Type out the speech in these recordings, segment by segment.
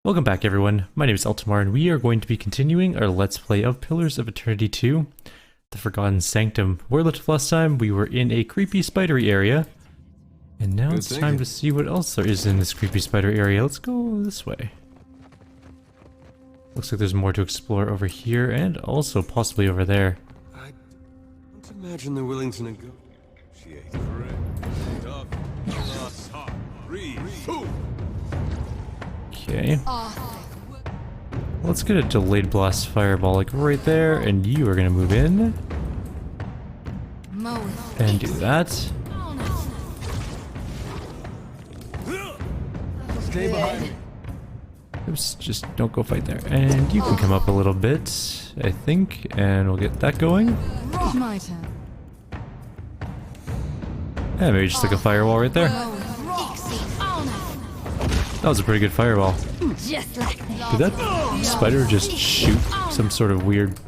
Welcome back everyone, my name is Eltimar and we are going to be continuing our Let's Play of Pillars of Eternity 2, The Forgotten Sanctum. Where we left off last time, we were in a creepy spidery area. And now it's time to see what else there is in this creepy spider area. Let's go this way. Looks like there's more to explore over here and also possibly over there. I don't imagine they're willing to negotiate. Okay. Let's get a delayed blast fireball like right there, and you are gonna move in. And do that. Stay behind. Oops, just don't go fight there. And you can come up a little bit, I think, and we'll get that going. My turn. And maybe just like a firewall right there. That was a pretty good fireball. Just like that. Did that spider just shoot some sort of weird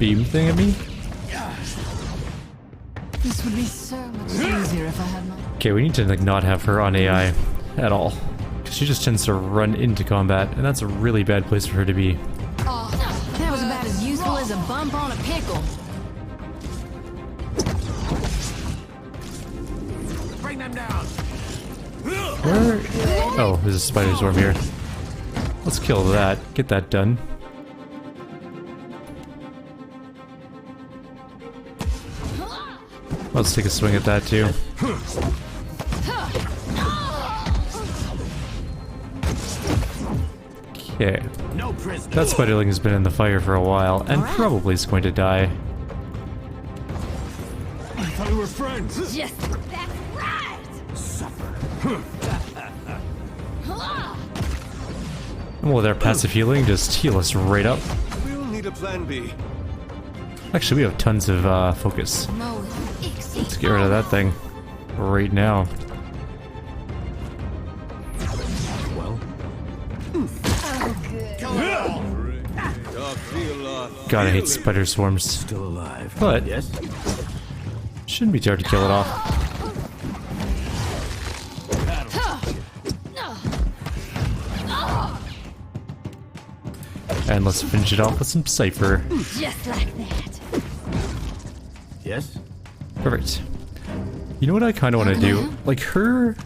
beam thing at me? This would be so much easier if I had my. Okay, we need to like not have her on AI at all. She just tends to run into combat, and that's a really bad place for her to be. That was about as useful as a bump on a pickle. Bring them down. Where? Oh, there's a spider swarm here. Let's kill that. Get that done. Let's take a swing at that too. Okay. That spiderling has been in the fire for a while and probably is going to die. I thought we were friends. Yes, that's right. And with our passive healing, just heal us right up. We'll need a plan B. Actually, we have tons of focus. Let's get rid of that thing right now. Well. God, I hate spider swarms. Still alive. But Yes. shouldn't be too hard to kill it off. And let's finish it off with some Cypher. Just like that. Yes. Perfect. You know what I kind of want to do? Like, her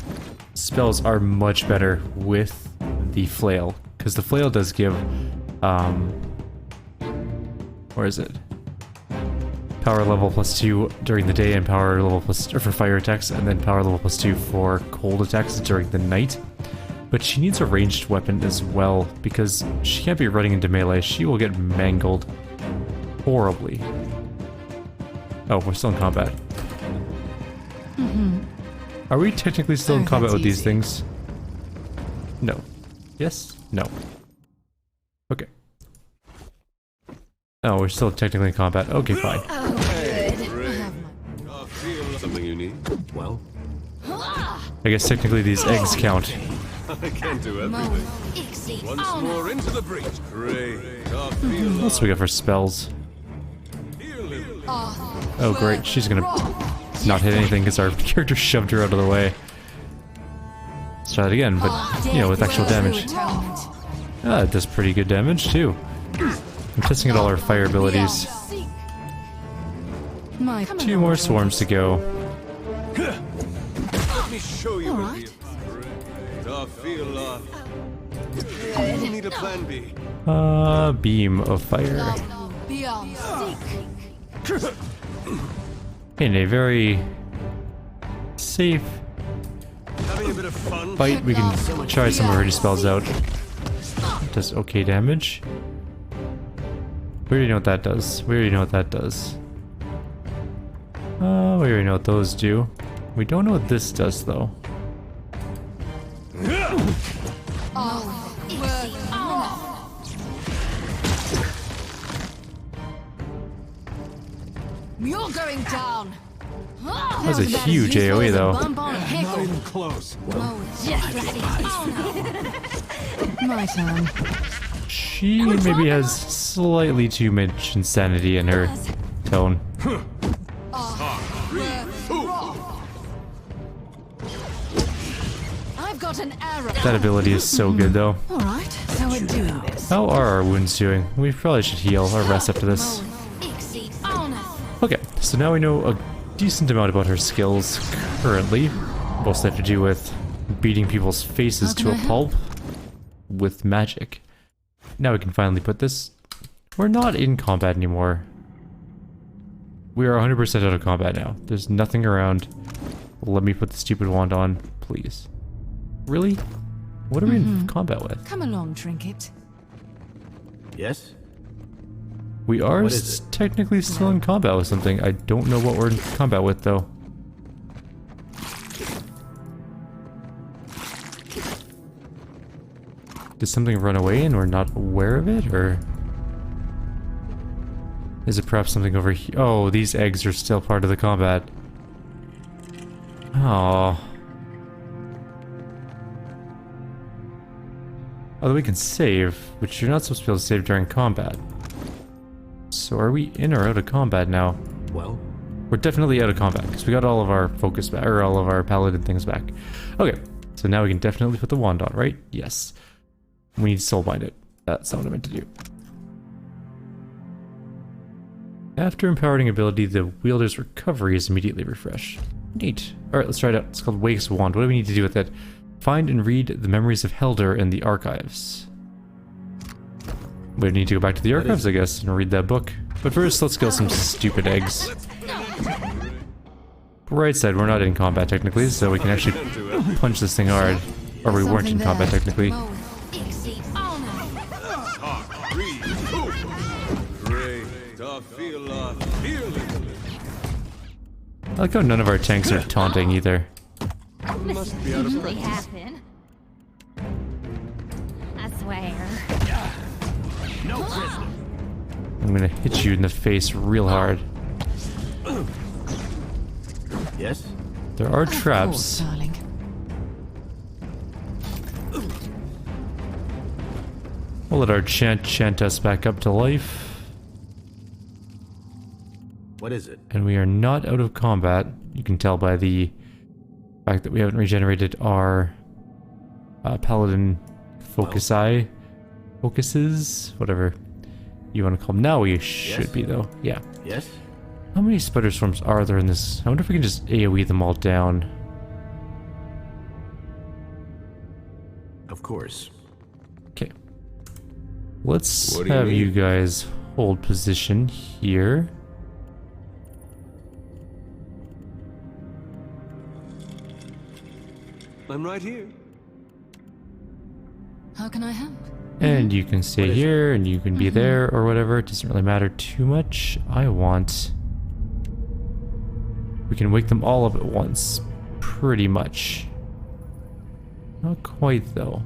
spells are much better with the flail. Because the flail does give, where is it? Power level +2 during the day and power level +2 for fire attacks, and then power level +2 for cold attacks during the night. But she needs a ranged weapon as well, because she can't be running into melee. She will get mangled horribly. Oh, we're still in combat. Are we technically still in combat with these things? No. Yes? No. Okay. Oh, we're still technically in combat. Okay, fine. Something you need? Well. I guess technically these eggs count. I can't do everything. Once more into the breach. Great. What else we got for spells? Oh great, she's gonna not hit anything because our character shoved her out of the way. Let's try it again, but you know, with actual damage. Ah, it does pretty good damage too. I'm testing out all our fire abilities. Two more swarms to go. Let me show you what the we need a plan B. Beam of fire. In a very safe Having a bit of fun. fight, we can try some of her spells out. It does okay damage. We already know what that does. We already know what that does. We already know what those do. We don't know what this does though. You're going down. That was a huge AoE though. Not even close. My turn. She maybe has slightly too much insanity in her tone. I've got an arrow. That ability is so good though. All right, so we're doing this. How are our wounds doing? We probably should heal or rest after this. Okay, so now we know a decent amount about her skills currently. Mostly have to do with beating people's faces to a pulp with magic. Now we can finally put this. We're not in combat anymore. We are 100% out of combat now. There's nothing around. Let me put the stupid wand on, please. Really? What are we in combat with? Come along, Trinket. Yes? We are What is it? technically still in combat with something. I don't know what we're in combat with though. Did something run away and we're not aware of it, or is it perhaps something over here? Oh, these eggs are still part of the combat. Oh. Although we can save, which you're not supposed to be able to save during combat. So are we in or out of combat now? Well, We're definitely out of combat because we got all of our focus back, or all of our paladin things back. Okay, so now we can definitely put the wand on, right? Yes. We need to soulbind it. That's not what I meant to do. After empowering ability, the wielder's recovery is immediately refreshed. Neat. Alright, let's try it out. It's called Wake's Wand. What do we need to do with it? Find and read the memories of Helder in the archives. We need to go back to the archives, I guess, and read that book. But first, let's kill some stupid eggs. Right side, we're not in combat technically, so we can actually punch this thing hard. Or we weren't in combat technically. I like how none of our tanks are taunting either. Must be out of usually practice. happen. I swear. I'm gonna hit you in the face real hard. yes? There are Of course, traps. darling. We'll let our chant us back up to life. What is it? And we are not out of combat. You can tell by the fact that we haven't regenerated our paladin focuses, whatever you want to call them. Now we should Yes? be though. Yeah. Yes? How many spider swarms are there in this? I wonder if we can just AoE them all down. Of course. Okay. Let's What do you have you need? guys hold position here. I'm right here. How can I help? And you can stay What is it? here, and you can be there, or whatever. It doesn't really matter too much. I want... We can wake them all up at once. Pretty much. Not quite, though.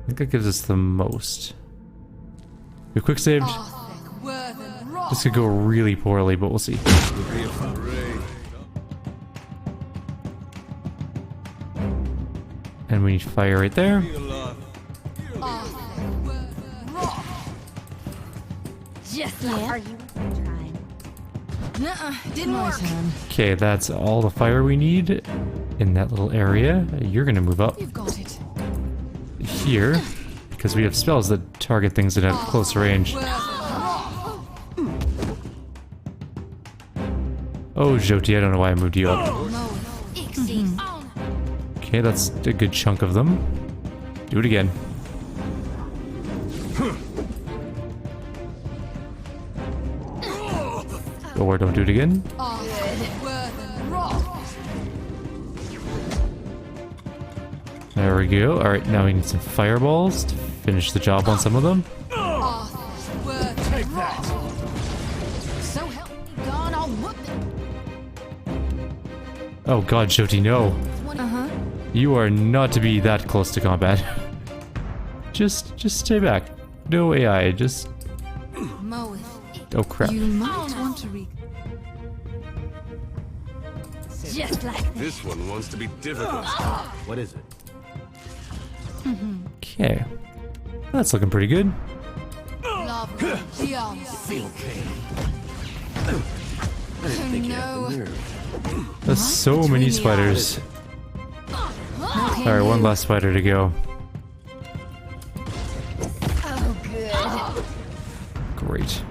I think that gives us the most. We quick saved. This could go really poorly, but we'll see. And we need fire right there. Just like are you trying? Nuh-uh, didn't work. Okay, that's all the fire we need in that little area. You're gonna move up You've got it. here because we have spells that target things that have close range. Oh, Jyoti, I don't know why I moved you up. Okay, that's a good chunk of them. Do it again. Or don't do it again. There we go. Alright, now we need some fireballs to finish the job on some of them. So help me God, I'll whoop it. Oh god, Jyoti, no. Uh-huh. You are not to be that close to combat. Just stay back. No AI, just... Oh crap. You might want to Just like This one wants to be difficult. What is it? Okay. That's looking pretty good. I didn't think you had the nerve. There's so many spiders. Alright, one last spider to go. Oh, good. Great.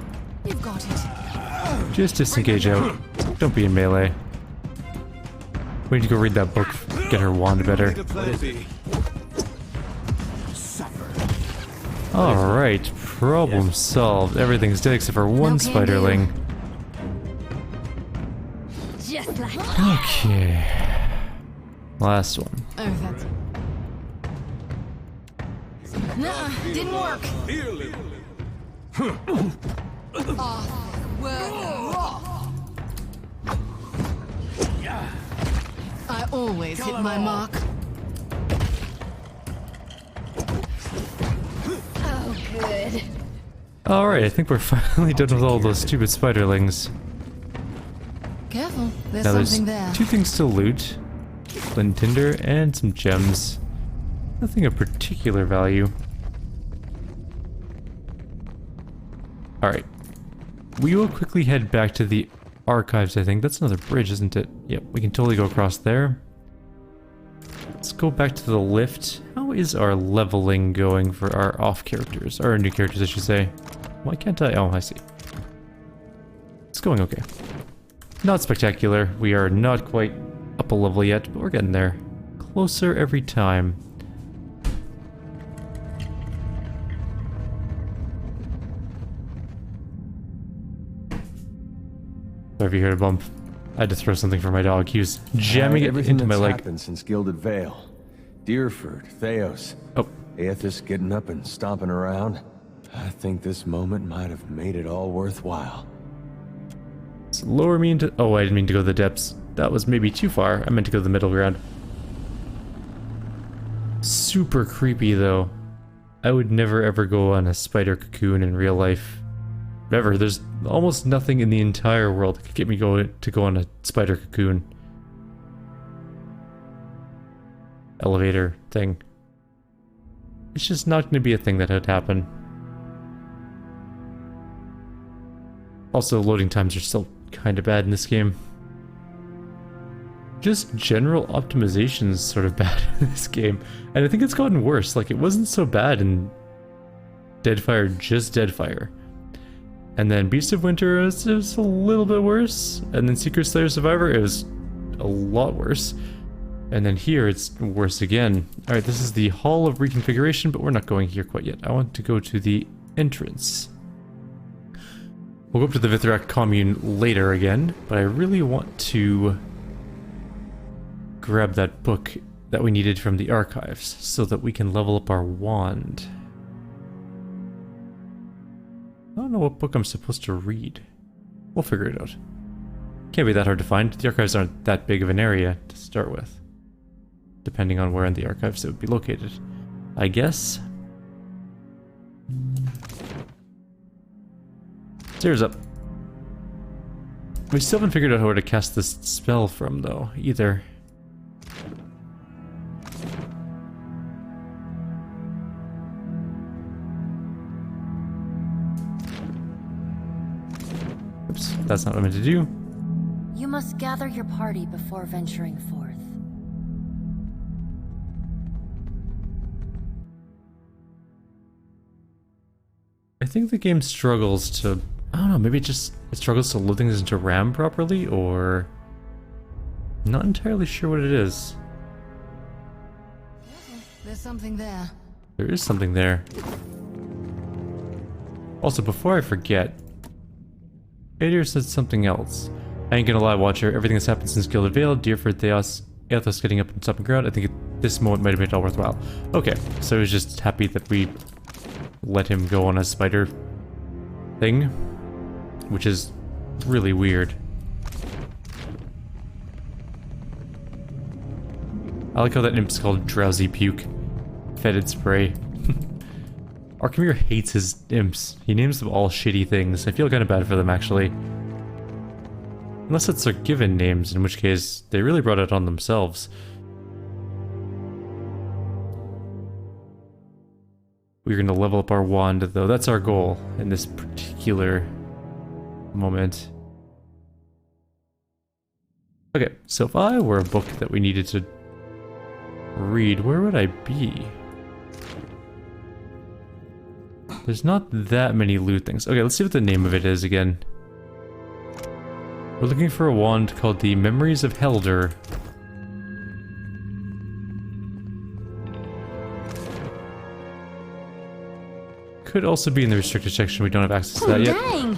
You've got it. Just disengage out. Don't be in melee. We need to go read that book, get her wand better. Alright, problem solved. Everything's dead except for one spiderling. Just like that. Okay. Last one. Oh, that's... Nuh-uh, didn't work. I always hit my mark. Oh, good. Alright, I think we're finally done with all those stupid spiderlings. Careful, there's Now there's something there. 2 things to loot. Flint tinder and some gems. Nothing of particular value. Alright. We will quickly head back to the archives, I think. That's another bridge, isn't it? Yep, we can totally go across there. Let's go back to the lift. How is our leveling going for our off characters? Or our new characters, I should say. Why can't I? Oh, I see. It's going okay. Not spectacular. We are not quite up a level yet, but we're getting there. Closer every time. Sorry if you heard a bump. I had to throw something for my dog. He was jamming it into my leg. Happened since Gilded Vale. Deerford, Theos. Oh, Aethys getting up and stomping around. I think this moment might have made it all worthwhile. so lower me into... Oh, I didn't mean to go to the depths. That was maybe too far. I meant to go to the middle ground. Super creepy, though. I would never ever go on a spider cocoon in real life. Never. There's almost nothing in the entire world that could get me to go on a spider cocoon. Elevator thing. It's just not going to be a thing that would happen. Also, loading times are still kind of bad in this game. Just general optimization is sort of bad in this game. And I think it's gotten worse. Like, it wasn't so bad in Deadfire, just Deadfire. And then Beast of Winter was a little bit worse. And then Secret Slayer Survivor, it was a lot worse. And then here, it's worse again. Alright, this is the Hall of Reconfiguration, but we're not going here quite yet. I want to go to the entrance. We'll go up to the Vithrak commune later again, but I really want to grab that book that we needed from the archives so that we can level up our wand. I don't know what book I'm supposed to read. We'll figure it out. Can't be that hard to find. The archives aren't that big of an area to start with. Depending on where in the archives it would be located, I guess. Stairs up. We still haven't figured out where to cast this spell from, though, either. Oops, that's not what I meant to do. You must gather your party before venturing forth. I think the game struggles to... I don't know, maybe it struggles to load things into RAM properly, or... I'm not entirely sure what it is. There's something there. There is something there. Also, before I forget, Adir said something else. I ain't gonna lie, Watcher. Everything that's happened since Gilded Vale, Deerford, Theos, Aethys getting up and stopping ground, I think at this moment might have made it all worthwhile. Okay, so I was just happy that we let him go on a spider thing, which is really weird. I like how that imp's called Drowsy Puke. Fetid Spray. Archimere hates his imps. He names them all shitty things. I feel kind of bad for them, actually. Unless it's their given names, in which case they really brought it on themselves. We're going to level up our wand, though. That's our goal in this particular moment. Okay, so if I were a book that we needed to read, where would I be? There's not that many loot things. Okay, let's see what the name of it is again. We're looking for a wand called the Memories of Helder. Could also be in the restricted section. We don't have access to that yet. Dang!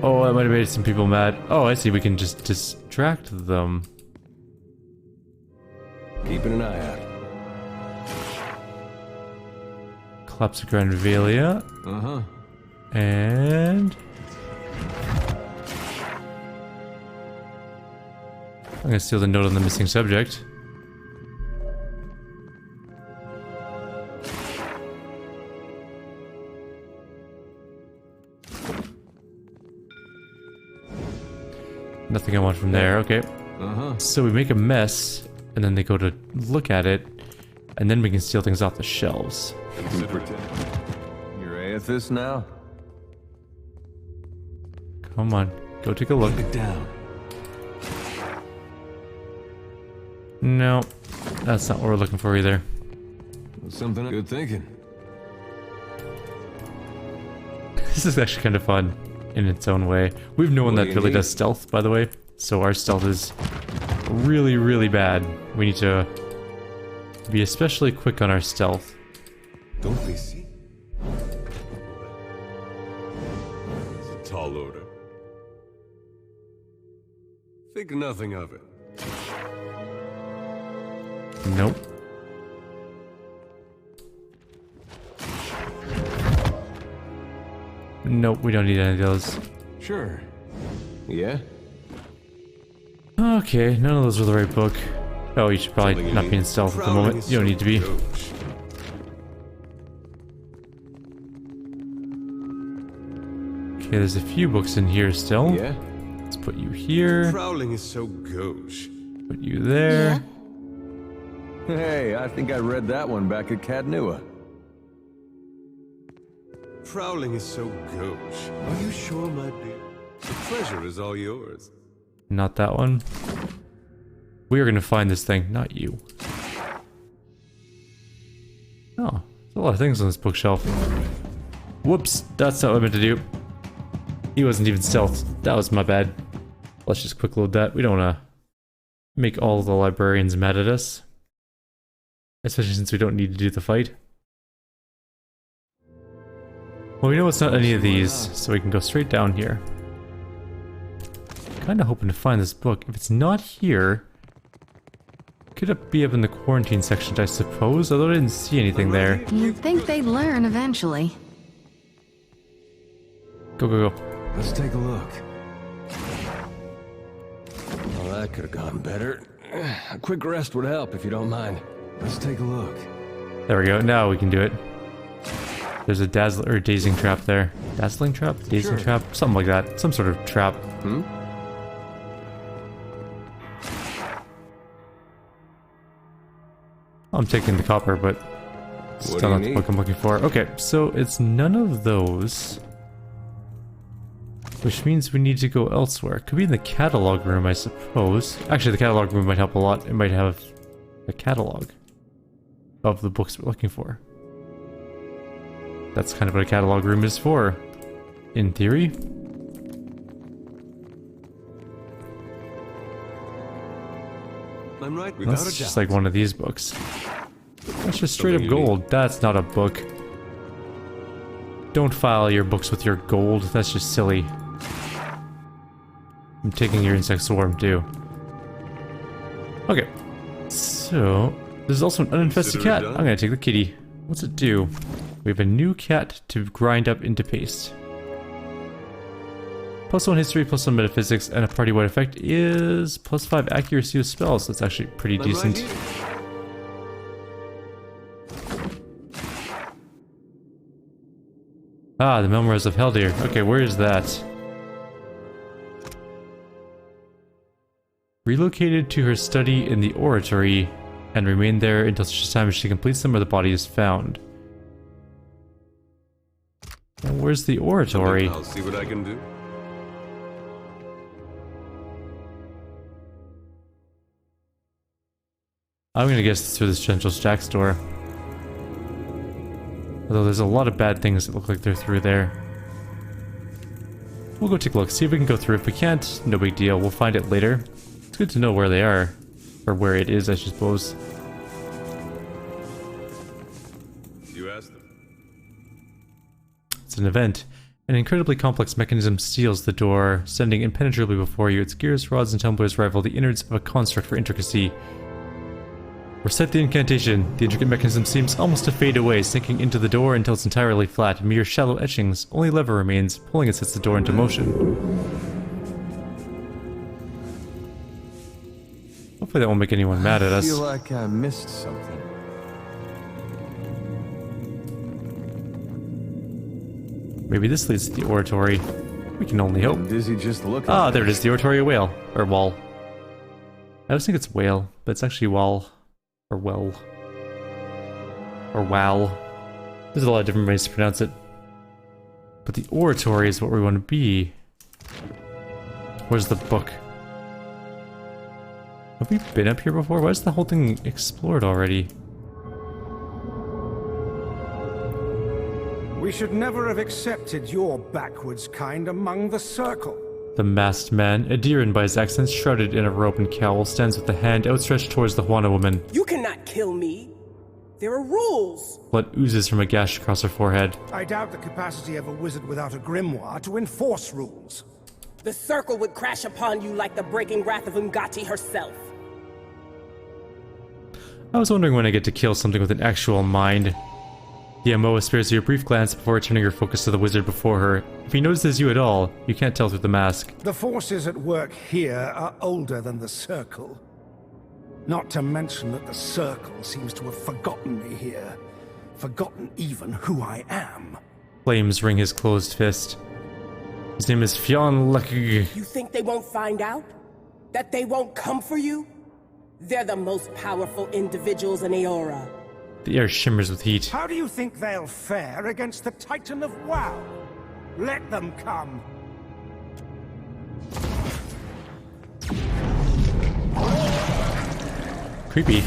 Oh, that might have made some people mad. Oh, I see. We can just distract them. Keeping an eye out. Collapse of Grandvalia. Uh-huh. And... I'm gonna steal the note on the missing subject. Nothing I want from there, okay. Uh-huh. So we make a mess, and then they go to look at it, and then we can steal things off the shelves. You're Aethys now? Come on, go take a look. Look it down. No, that's not what we're looking for either. Something good thinking. This is actually kind of fun in its own way. We've no one What do that you really need? does stealth, by the way, so our stealth is really, really bad. We need to be especially quick on our stealth. Don't be seen. It's a tall order. Think nothing of it. Nope. Nope, we don't need any of those. Sure. Yeah? Okay, none of those are the right book. Oh, you should probably Something you not need. be in stealth at the Prowling moment. is You don't so need to be. gauche. Okay, there's a few books in here still. Yeah? Let's put you here. Prowling is so gauche. Put you there. Hey, I think I read that one back at Cadnua. Prowling is so gauche. Are you sure, my dear? The pleasure is all yours. Not that one. We are gonna find this thing, not you. Oh, there's a lot of things on this bookshelf. Whoops, that's not what I meant to do. He wasn't even stealth. That was my bad. Let's just quick load that. We don't wanna make all the librarians mad at us. Especially since we don't need to do the fight. Well, we know it's not any of these, so we can go straight down here. Kinda hoping to find this book. If it's not here, could it be up in the quarantine section, I suppose? Although I didn't see anything there. You'd think they'd learn eventually. Go, go, go. Let's take a look. Well, that could have gone better. A quick rest would help if you don't mind. Let's take a look. There we go. Now we can do it. There's a dazing trap there. Dazzling trap? Dazing Sure. trap? Something like that. Some sort of trap. Hmm? I'm taking the copper, but What still do you not the need? book I'm looking for. Okay, so it's none of those. Which means we need to go elsewhere. Could be in the catalog room, I suppose. Actually, the catalog room might help a lot. It might have a catalog of the books we're looking for. That's kind of what a catalog room is for, in theory. I'm right, without That's a just doubt. like one of these books. That's just straight up gold. That's not a book. Don't file your books with your gold. That's just silly. I'm taking your insect swarm too. Okay. So, there's also an uninfested Consider it cat. done. I'm gonna take the kitty. What's it do? We have a new cat to grind up into paste. +1 history, +1 metaphysics, and a party-wide effect is +5 accuracy of spells. That's actually pretty I'm right decent. here. Ah, the Memoirs of Heldir. Okay, where is that? Relocated to her study in the oratory and remain there until such time as she completes them or the body is found. And where's the oratory? I'll see what I can do. I'm gonna guess through this Central Jack's door. Although there's a lot of bad things that look like they're through there. We'll go take a look, see if we can go through. If we can't, no big deal. We'll find it later. It's good to know where they are. Or where it is, I suppose. You asked them. It's an event. An incredibly complex mechanism seals the door, sending impenetrably before you. Its gears, rods, and tumblers rival the innards of a construct for intricacy. Recite the incantation. The intricate mechanism seems almost to fade away, sinking into the door until it's entirely flat. Mere shallow etchings. Only lever remains. Pulling it sets the door into motion. Hopefully that won't make anyone mad at us. I feel like I missed something. Maybe this leads to the oratory. We can only hope. I'm dizzy just looking. Ah, there it is, the oratory whale. Or wall. I always think it's whale, but it's actually wall. Or well. Or wow. There's a lot of different ways to pronounce it. But the oratory is what we want to be. Where's the book? Have we been up here before? Why is the whole thing explored already? We should never have accepted your backwards kind among the circle. The masked man, Adiran by his accents, shrouded in a robe and cowl, stands with the hand outstretched towards the Juana woman. You cannot kill me. There are rules. Blood oozes from a gash across her forehead. I doubt the capacity of a wizard without a grimoire to enforce rules. The circle would crash upon you like the breaking wrath of Umgati herself. I was wondering when I get to kill something with an actual mind. The Amoa spares you a brief glance before returning her focus to the wizard before her. If he notices you at all, you can't tell through the mask. The forces at work here are older than the circle. Not to mention that the circle seems to have forgotten me here. Forgotten even who I am. Flames ring his closed fist. His name is Fionn Luckig. You think they won't find out? That they won't come for you? They're the most powerful individuals in Aora. The air shimmers with heat. How do you think they'll fare against the Titan of WoW? Let them come. Creepy.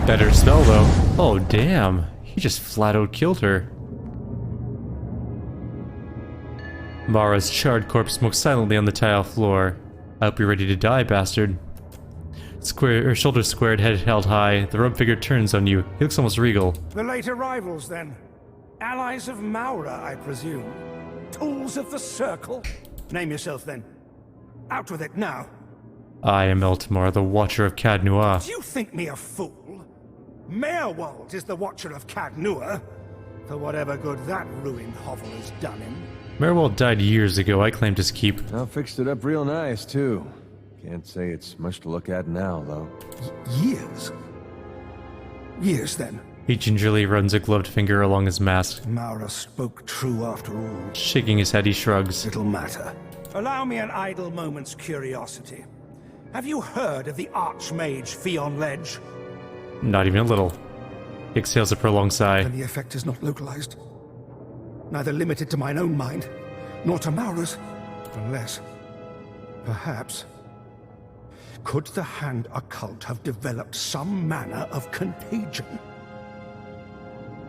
Better spell though. Oh damn. He just flat out killed her. Mara's charred corpse smokes silently on the tile floor. I hope you're ready to die, bastard. Her shoulders squared, head held high. The robed figure turns on you. He looks almost regal. The late arrivals, then. Allies of Maura, I presume. Tools of the Circle. Name yourself, then. Out with it now. I am Eltimar, the Watcher of Cadnua. Do you think me a fool? Maerwald is the Watcher of Cadnua. For whatever good that ruined hovel has done him. Merwald died years ago. I claimed his keep. I fixed it up real nice, too. Can't say it's much to look at now, though. Years? Years, then? He gingerly runs a gloved finger along his mask. Maura spoke true after all. Shaking his head, he shrugs. Little matter. Allow me an idle moment's curiosity. Have you heard of the Archmage Fionn Ledge? Not even a little. He exhales a prolonged sigh. And the effect is not localized. Neither limited to mine own mind, nor to Maura's. Unless, perhaps, could the Hand Occult have developed some manner of contagion?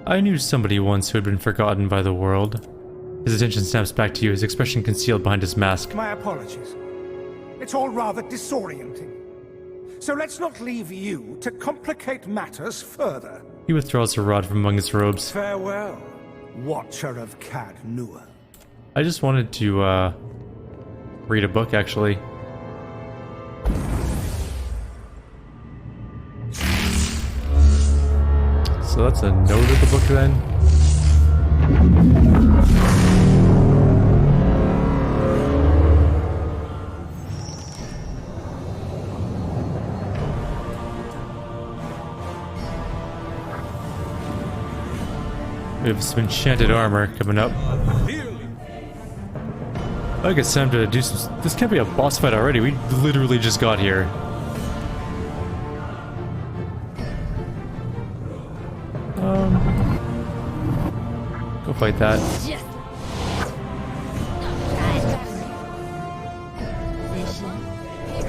I knew somebody once who had been forgotten by the world. His attention snaps back to you, his expression concealed behind his mask. My apologies. It's all rather disorienting. So let's not leave you to complicate matters further. He withdraws a rod from among his robes. Farewell, Watcher of Cadnua. I just wanted to, read a book, actually. So that's a note of the book, then? We have some enchanted armor coming up. I guess it's time to do some... This can't be a boss fight already. We literally just got here. Go fight that. Just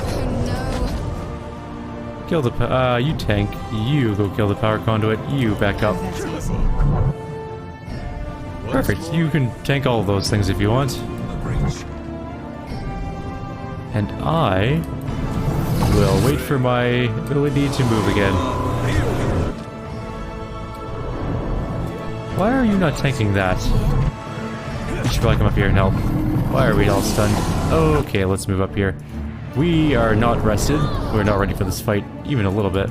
Oh no. Kill the you tank. You go kill the power conduit. You back up. That's easy. Perfect. You can tank all of those things if you want. And I will wait for my ability to move again. Why are you not tanking that? You should probably come up here and help. Why are we all stunned? Okay, let's move up here. We are not rested. We're not ready for this fight, even a little bit.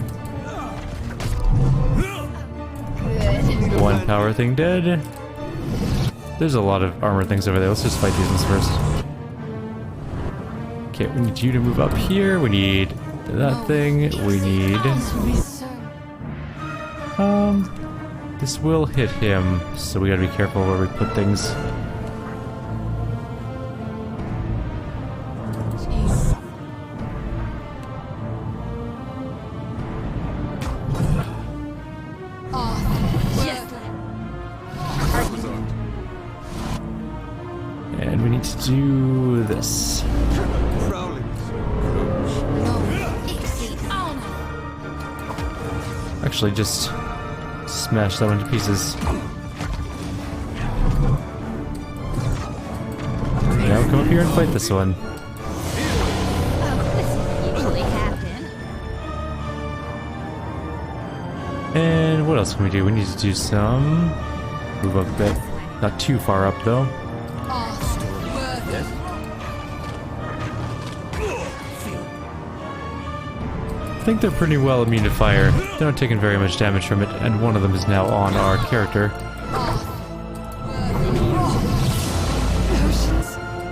Good. One power thing dead. There's a lot of armor things over there. Let's just fight these ones first. Okay, we need you to move up here. We need that thing. We need... This will hit him, so we gotta be careful where we put things. And we need to do this. Actually, just smash that one to pieces. Now come up here and fight this one. Usually happen. And what else can we do? We need to do some... Move up a bit. Not too far up, though. I think they're pretty well immune to fire. They're not taking very much damage from it, and one of them is now on our character.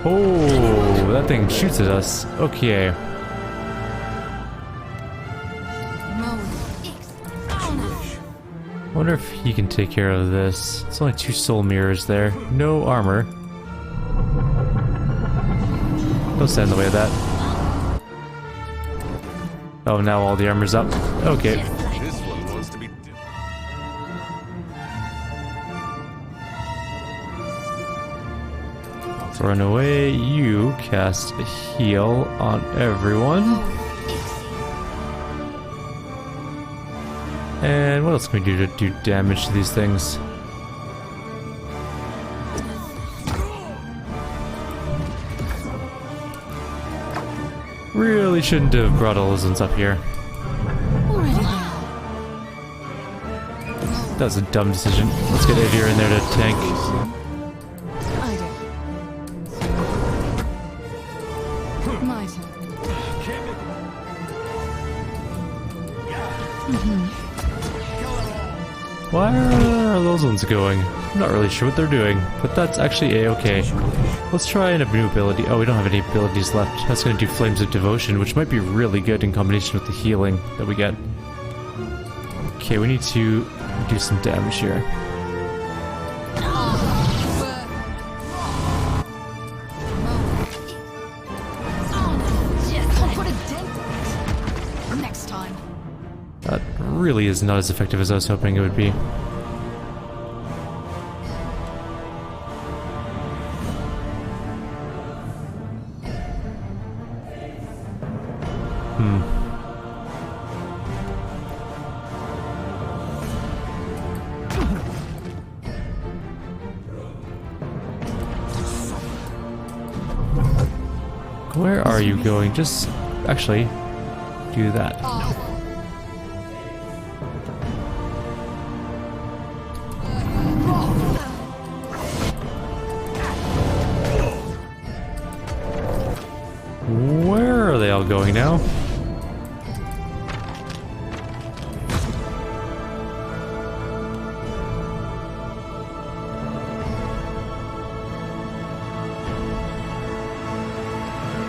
Oh, that thing shoots at us. Okay. Wonder if he can take care of this. It's only 2 soul mirrors there. No armor. Don't stand in the way of that. Oh, now all the armor's up. Okay. This one wants to be... Run away. You cast a heal on everyone. And what else can we do to do damage to these things? Really shouldn't have brought all those ones up here. That was a dumb decision. Let's get Avier in there to tank. My turn. Why are those ones going? I'm not really sure what they're doing, but that's actually a-okay. Let's try a new ability. Oh, we don't have any abilities left. That's going to do Flames of Devotion, which might be really good in combination with the healing that we get. Okay, we need to do some damage here. Put a dent in it. Next time. That really is not as effective as I was hoping it would be. Where are you going? Just actually do that. Where are they all going now?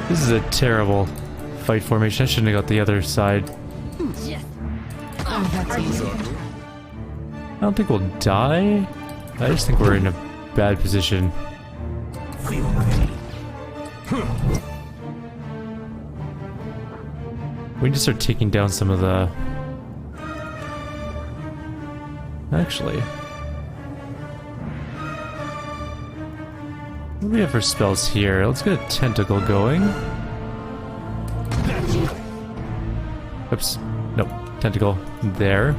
This is a terrible fight formation. I shouldn't have got the other side. Oh, that's easy. I don't think we'll die. I just think we're in a bad position. We need to start taking down some of the... Actually... What do we have for spells here? Let's get a tentacle going. Oops. tentacle there.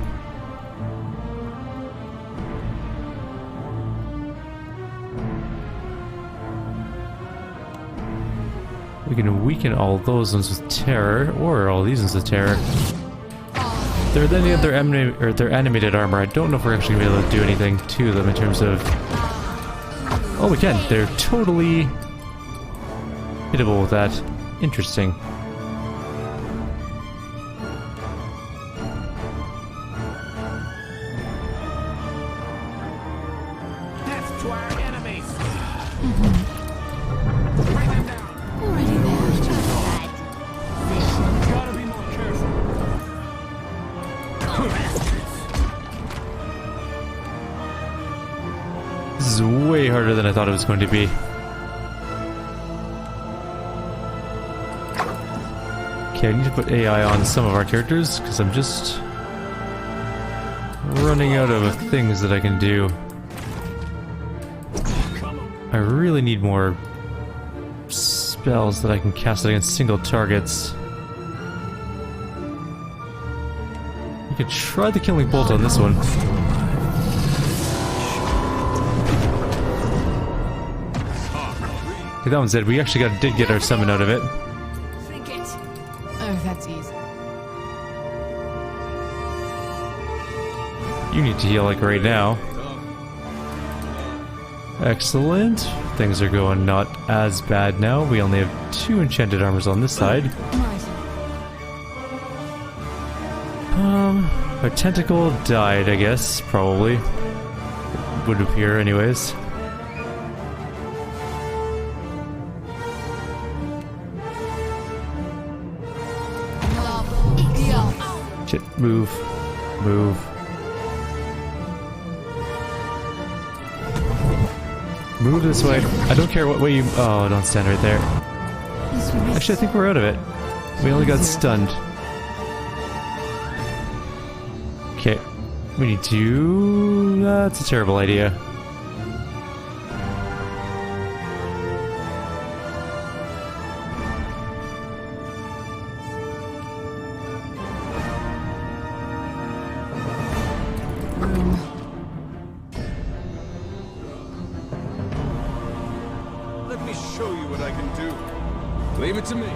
We can weaken all those ones with terror, or all these ones with terror. They're then they're animated armor. I don't know if we're actually gonna be able to do anything to them in terms of. Oh, we can. They're totally hittable with that. Interesting. Death to our enemies! Gotta be more careful. This is way harder than I thought it was going to be. Okay, I need to put AI on some of our characters, because I'm just running out of things that I can do. I really need more spells that I can cast against single targets. We could try the Killing Bolt on this one. Okay, that one's dead. We actually did get our summon out of it. Oh, that's easy. You need to heal like right now. Excellent. Things are going not as bad now. We only have 2 enchanted armors on this side. Our tentacle died, I guess, probably. It would appear anyways. Shit, move. Move. Move this way. I don't care what way you... Oh, don't stand right there. Actually, I think we're out of it. We only got stunned. Okay. We need to... That's a terrible idea. Let me show you what I can do. Leave it to me.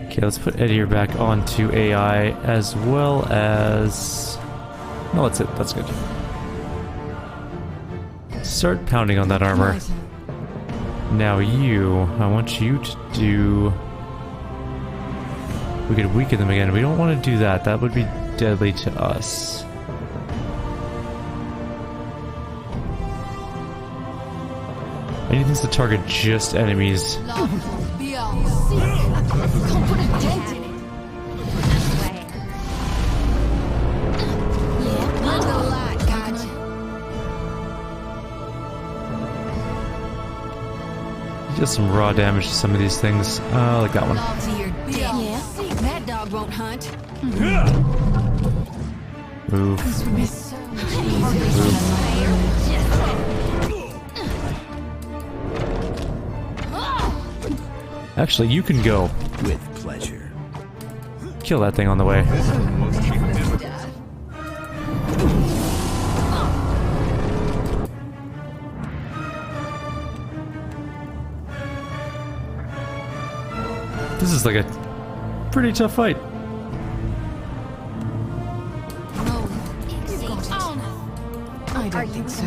Okay, let's put Edier back onto AI as well as... No, that's it. That's good. Start pounding on that armor. Now you, I want you to do... We could weaken them again. We don't want to do that. That would be deadly to us. Anything's to target just enemies. Just some raw damage to some of these things. Like that one. That dog won't hunt. Move. Actually, you can go. With pleasure. Kill that thing on the way. This is like a pretty tough fight. I don't think so.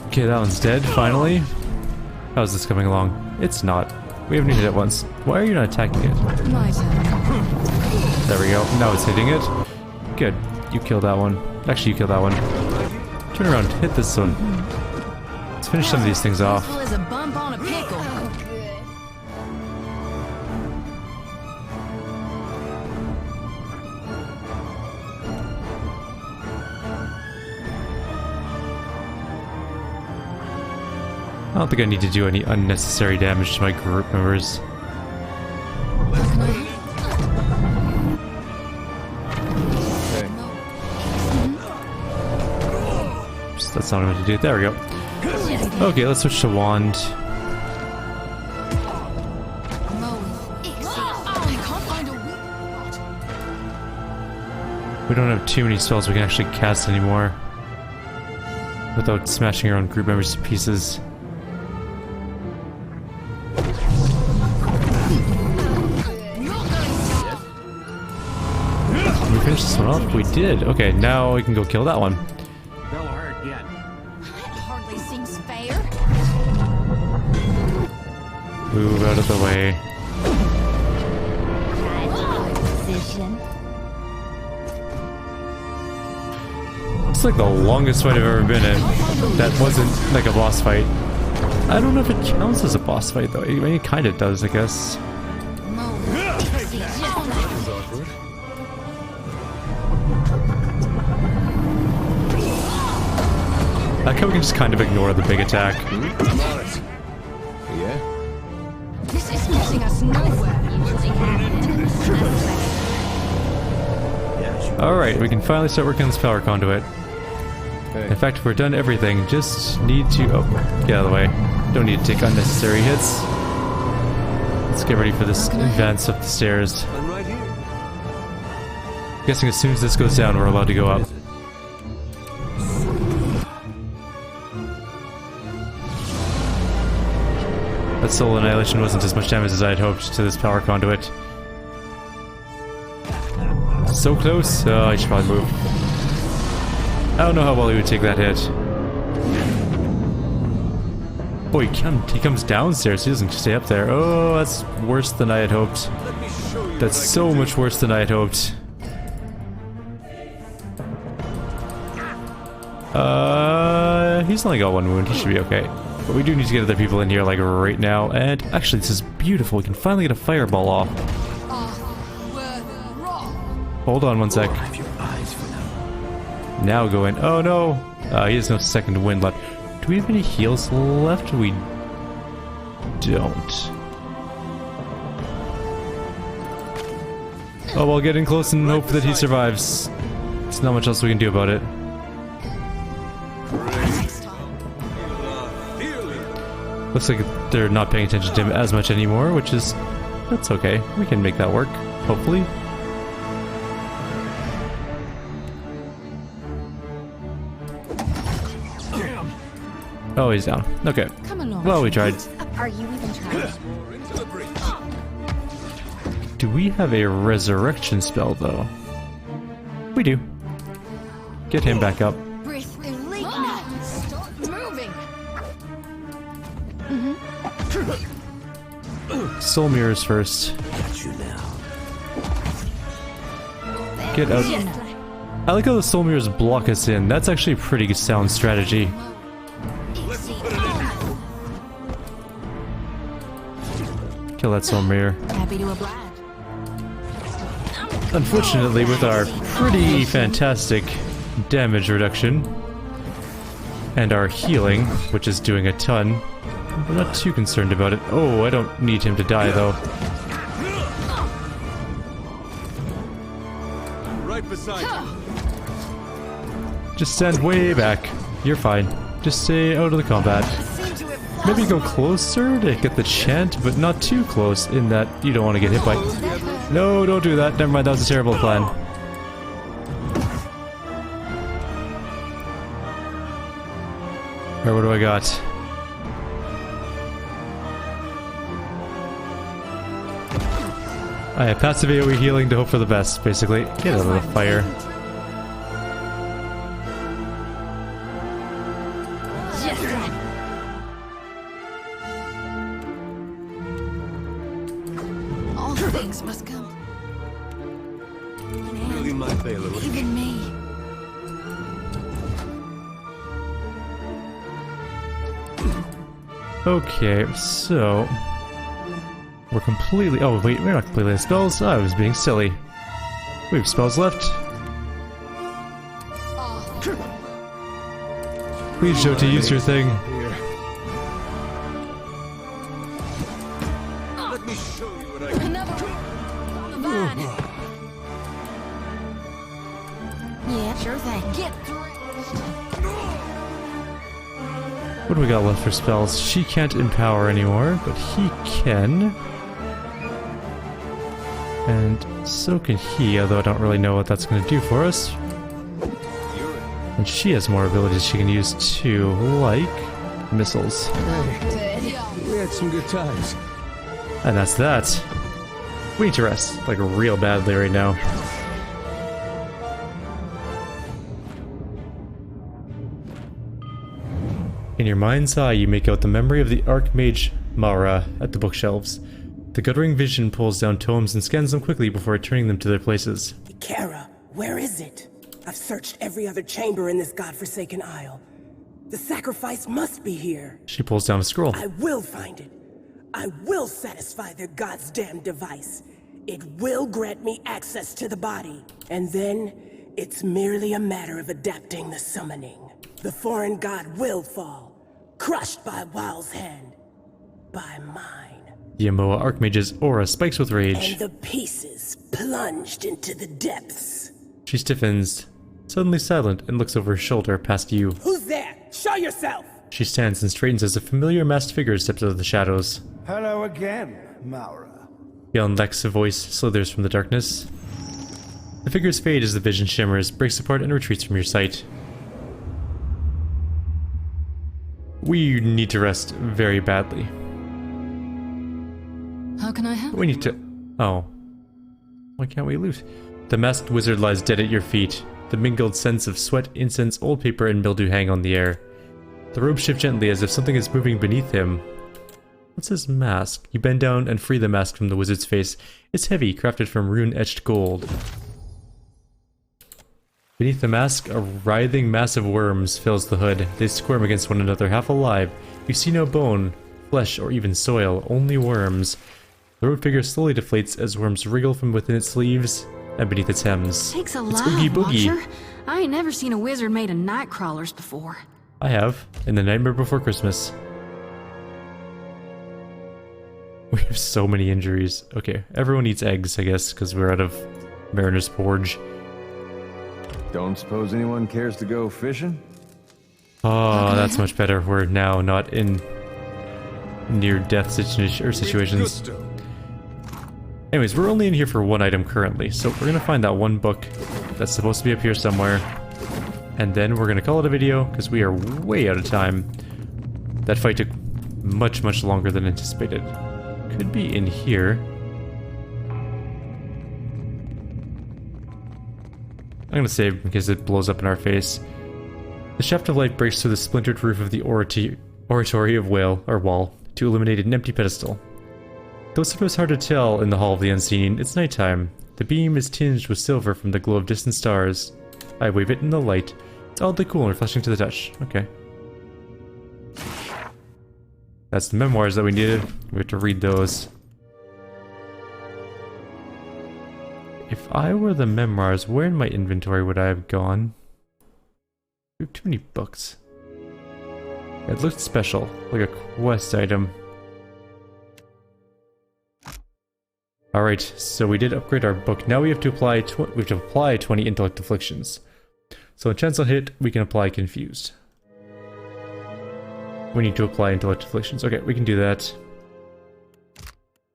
Okay, that one's dead, finally. How's this coming along? It's not. We haven't hit it once. Why are you not attacking it? My turn. There we go. Now it's hitting it. Good. You killed that one. Actually, you killed that one. Turn around. Hit this one. Let's finish some of these things off. As a bump on a pickle. I don't think I need to do any unnecessary damage to my group members. That's not what to do. There we go. Okay, let's switch to wand. We don't have too many spells we can actually cast anymore without smashing our own group members to pieces. Did we finish this one off? We did. Okay, now we can go kill that one. They'll hurt yet. That hardly seems fair. Move out of the way. Position. It's like the longest fight I've ever been in. That wasn't like a boss fight. I don't know if it counts as a boss fight though. I mean, it kind of does, I guess. I like how we can just kind of ignore the big attack. Yeah? This is getting us nowhere. Usually happens. Alright, we can finally start working on this power conduit. In fact, we're done everything. Just need to... Oh, get out of the way. Don't need to take unnecessary hits. Let's get ready for this advance up the stairs. I'm right here. Guessing as soon as this goes down, we're allowed to go up. That soul annihilation wasn't as much damage as I had hoped to this power conduit. So close. Oh, I should probably move. I don't know how well he would take that hit. Oh, he comes downstairs. He doesn't stay up there. Oh, that's worse than I had hoped. That's so much worse than I had hoped. He's only got one wound. He should be okay. But we do need to get other people in here, like, right now. And actually, this is beautiful. We can finally get a fireball off. Hold on one sec. Now go in. Oh no! He has no second wind left. Do we have any heals left? We don't. Oh well, get in close and hope that he survives. There's not much else we can do about it. Looks like they're not paying attention to him as much anymore, which is... that's okay. We can make that work, hopefully. Oh, he's down. Okay. Come along. Well, we tried. Are you even trying? Do we have a resurrection spell, though? We do. Get him back up. Breath elite now. Start moving. Soul mirrors first. Get out. I like how the soul mirrors block us in. That's actually a pretty sound strategy. Kill that soul mirror. Happy to oblige. Unfortunately, with our pretty fantastic damage reduction and our healing, which is doing a ton, we're not too concerned about it. Oh, I don't need him to die though. Right beside you. Just stand way back. You're fine. Just stay out of the combat. Maybe go closer to get the chant, but not too close in that you don't want to get hit by... No, don't do that. Never mind, that was a terrible plan. Alright, what do I got? I have passive AoE healing to hope for the best, basically. Get out of the fire. All things must come. Really might fail a little. Even me. Okay, so... we're completely... oh wait, we're not completely out of spells. I was being silly. We have spells left. Please, Joti, use your thing. Let me show you what I can. Another divine. Yeah, sure thing. Get through. What do we got left for spells? She can't empower anymore, but he can. And so can he, although I don't really know what that's going to do for us. And she has more abilities she can use too, like missiles. We had some good times. And that's that. We need to rest, like real badly right now. In your mind's eye, you make out the memory of the Archmage Mara at the bookshelves. The guttering vision pulls down tomes and scans them quickly before returning them to their places. Kara, where is it? I've searched every other chamber in this godforsaken isle. The sacrifice must be here. She pulls down a scroll. I will find it. I will satisfy their god's damn device. It will grant me access to the body. And then, it's merely a matter of adapting the summoning. The foreign god will fall, crushed by Wild's hand. By mine. The Amoa Archmage's aura spikes with rage. And the pieces plunged into the depths. She stiffens, suddenly silent, and looks over her shoulder past you. Who's there? Show yourself! She stands and straightens as a familiar masked figure steps out of the shadows. Hello again, Mara. Young Lex's voice slithers from the darkness. The figures fade as the vision shimmers, breaks apart, and retreats from your sight. We need to rest very badly. How can I help? We need to... Oh. Why can't we loot? The masked wizard lies dead at your feet. The mingled scents of sweat, incense, old paper, and mildew hang on the air. The robes shift gently as if something is moving beneath him. What's his mask? You bend down and free the mask from the wizard's face. It's heavy, crafted from rune-etched gold. Beneath the mask, a writhing mass of worms fills the hood. They squirm against one another, half alive. You see no bone, flesh, or even soil, only worms. The robed figure slowly deflates as worms wriggle from within its sleeves and beneath its hems. Takes a It's lot, Oogie Boogie. Watcher. I ain't never seen a wizard made of night crawlers before. I have, in The Nightmare Before Christmas. We have so many injuries. Okay, everyone eats eggs, I guess, because we're out of Mariner's Forge. Don't suppose anyone cares to go fishing? Oh, that's much better. We're now not in near-death situations. Anyways, we're only in here for one item currently, so we're gonna find that one book that's supposed to be up here somewhere. And then we're gonna call it a video, because we are way out of time. That fight took much, much longer than anticipated. Could be in here. I'm gonna save because it blows up in our face. The shaft of light breaks through the splintered roof of the oratory of wall to illuminate an empty pedestal. Though it was hard to tell in the Hall of the Unseen, it's nighttime. The beam is tinged with silver from the glow of distant stars. I wave it in the light. It's oddly cool and refreshing to the touch. Okay. That's the memoirs that we needed. We have to read those. If I were the memoirs, where in my inventory would I have gone? We have too many books. It looked special, like a quest item. Alright, so we did upgrade our book. Now we have to apply 20 intellect afflictions. So on chance on hit, we can apply confused. We need to apply intellect afflictions. Okay, we can do that.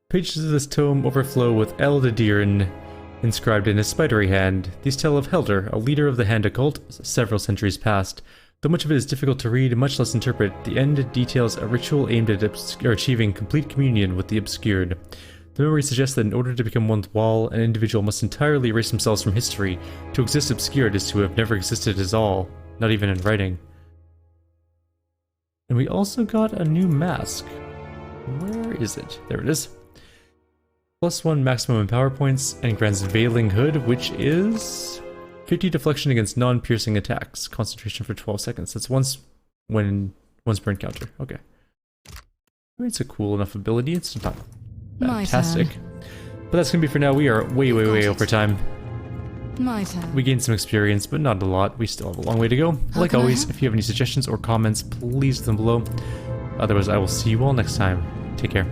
Pages of this tome overflow with Eldidiran inscribed in a spidery hand. These tell of Helder, a leader of the Hand Occult, several centuries past. Though much of it is difficult to read and much less interpret, the end details a ritual aimed at achieving complete communion with the obscured. The memory suggests that in order to become one with Wall, an individual must entirely erase themselves from history. To exist obscured is to have never existed at all, not even in writing. And we also got a new mask. Where is it? There it is. +1 maximum empower points and grants Veiling Hood, which is 50 deflection against non-piercing attacks. Concentration for 12 seconds. That's once per encounter. Okay. I mean, it's a cool enough ability. It's not fantastic. But that's gonna be for now. We are way over time. My turn. We gained some experience, but not a lot. We still have a long way to go. Like can I always, help? if you have any suggestions or comments, please leave them below. Otherwise, I will see you all next time. Take care.